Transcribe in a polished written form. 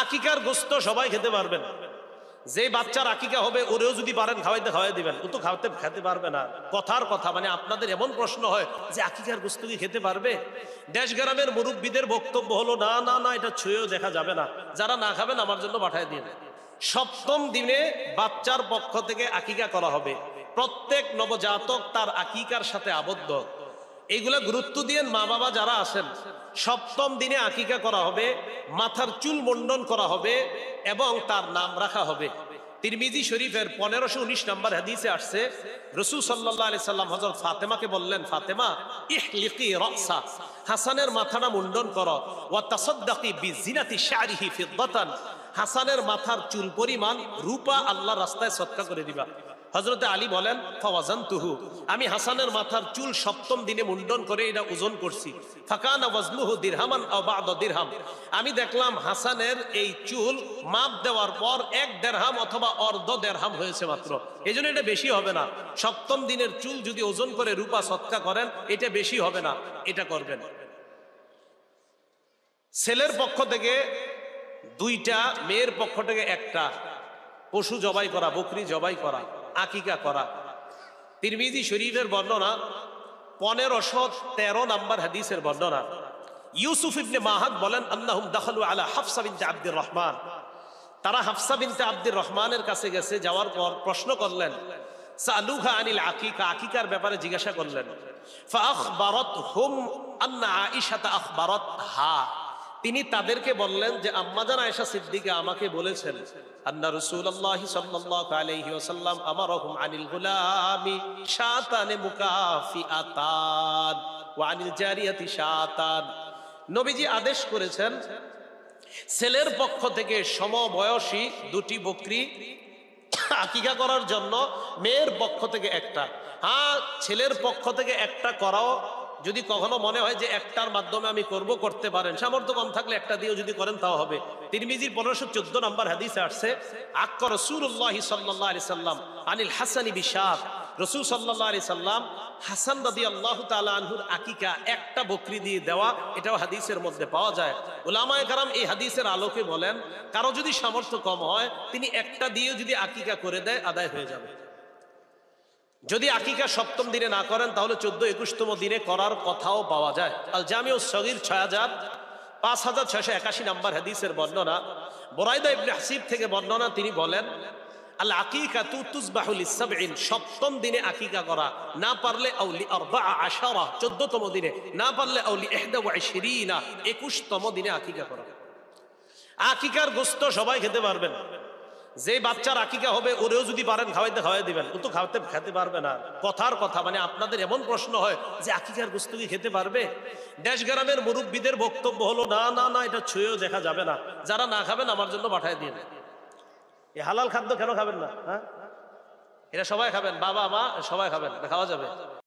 আকিকার গোস্ত সবাই খেতে পারবেন, যে বাচ্চার আকিকা হবে ওরেও যদি পারেন খাওয়াইতে খাওয়াই দিবেন, ও তো খেতে পারবে না। কথার কথা, মানে আপনাদের এমন প্রশ্ন হয় যে আকিকার গোস্ত কি খেতে পারবে? দেশ গ্রামের মুরব্বীদের বক্তব্য হলো না না না, এটা ছুঁয়েও দেখা যাবে না, যারা না খাবেন আমার জন্য পাঠায় দিন। সপ্তম দিনে বাচ্চার পক্ষ থেকে আকিকা করা হবে। প্রত্যেক নবজাতক তার আকিকার সাথে আবদ্ধ। এইগুলা গুরুত্ব দিয়ে মা বাবা যারা আছেন, সপ্তম দিনে আকিকা করা হবে, মাথার চুল মুন্ডন করা হবে এবং তার নাম রাখা হবে। তিরমিজি শরীফের 1519 নম্বর হাদিসে আসছে, রাসূল সাল্লাল্লাহু আলাইহি সাল্লাম হযরত ফাতেমাকে বললেন, ফাতেমা ইহলিকি রাসা, হাসানের মাথাটা মুন্ডন করো, ওয়া তাসাদদাকি বিজিনাতি শারিহি ফিদ্দাতান, হাসানের মাথার চুল পরিমাণ রূপা আল্লাহর রাস্তায় সদকা করে দিবা। হযরতে আলী বলেন, ফাওয়াজানতুহু, আমি হাসানের মাথার চুল সপ্তম দিনে মুন্ডন করে এটা ওজন করছি, ফাকানা ওয়াজনুহু দিরহামান আও বা'দা দিরহাম, আমি দেখলাম হাসানের এই চুল মাপ দেওয়ার পর 1 দিরহাম অথবা অর্ধ দিরহাম হয়েছে মাত্র, এজন্য এটা বেশি হবে না। সপ্তম দিনের চুল যদি ওজন করে রূপা সদকা করেন এটা বেশি হবে না, এটা করবেন। ছেলের পক্ষ থেকে 2টা, মেয়ের পক্ষ থেকে 1টা পশু জবাই করা, বকরি জবাই করা, আকিকা করা। তিরমিজি শরীফের বর্ণনা 1513 নম্বর হাদিসের বর্ণনা। ইউসুফ ইবনে মাহাদ বলেন, আন্নাহুম দাখালু আলা হাফসা বিনতে আব্দুর রহমান, তারা হাফসা বিনতে আব্দুর রহমানের কাছে গেছে, যাওয়ার পর প্রশ্ন করলেন, সালুহা আনিল আকিকা, আকিকার ব্যাপারে জিজ্ঞাসা করলেন। ফাআখবারাতহুম আন্না আয়েশা আখবারাতহা, তিনি তাদেরকে বললেন যে আম্মাজান আয়েশা সিদ্দিকা আমাকে বলেছেন, আন্না রাসূলুল্লাহ সাল্লাল্লাহু আলাইহি ওয়াসাল্লাম আমারহুম আনিল গুলামি শাতান মুকাফিআতান ওয়া আনিল জারিয়াতি শাতান, নবীজি আদেশ করেছেন ছেলের পক্ষ থেকে সমবয়সী 2টি বকরি আকিকা করার জন্য, মেয়ের পক্ষ থেকে 1টা। হ্যাঁ, ছেলের পক্ষ থেকে 1টা করাও, যদি কখনো মনে হয় যে 1টার মাধ্যমে আমি করতে পারেন, সামর্থ্য কম থাকলে 1টা দিয়েও যদি করেন তাও হবে। তিরমিজির 1514 নম্বর হাদিসে আসছে, আক্কা রাসূলুল্লাহ সাল্লাল্লাহু আলাইহি সাল্লাম আনিল হাসানি বিশাত, রাসূল সাল্লাল্লাহু আলাইহি সাল্লাম হাসান রাদিয়াল্লাহু তাআলা আনহুর আকিকা 1টা বকরি দিয়ে দেওয়া, এটাও হাদিসের মধ্যে পাওয়া যায়। উলামায়ে কেরাম এই হাদিসের আলোকে বলেন, কারো যদি সামর্থ্য কম হয় তিনি 1টা দিয়েও যদি আকিকা করে দেয় আদায় হয়ে যাবে। যদি আকিকা সপ্তম দিনে না করেন তাহলে 14-21তম দিনে করার কথাও পাওয়া যায়। আল জামিউস সগীর 5681 নম্বর হাদিসের বর্ণনা, বুরাইদা ইবনে হাসিব থেকে বর্ণনা, তিনি বলেন, আল আকিকাতু তুযবাহু লিস-সাবঈন, সপ্তম দিনে আকিকা করা, না পারলে আউলি 14 14তম দিনে, না পারলে আউলি 21 21তম দিনে আকিকা করা। আকিকার গোশত সবাই খেতে পারবেন, যে বাচ্চার আকিকা হবে ওরেও যদি পারেন খাওয়াইতে খাওয়াই দিবেন, ও তো খেতে পারবে না। কথার কথা, মানে আপনাদের এমন প্রশ্ন হয় যে আকিকার গোশত কি খেতে পারবে? দেশ গ্রামের মুরব্বীদের বক্তব্য হলো না না না, এটা ছুঁয়েও দেখা যাবে না, যারা না খাবেন আমার জন্য পাঠায় দিন। এই হালাল খাদ্য কেন খাবেন না? হ্যাঁ, এটা সবাই খাবেন, বাবা মা সবাই খাবেন, খাওয়া যাবে।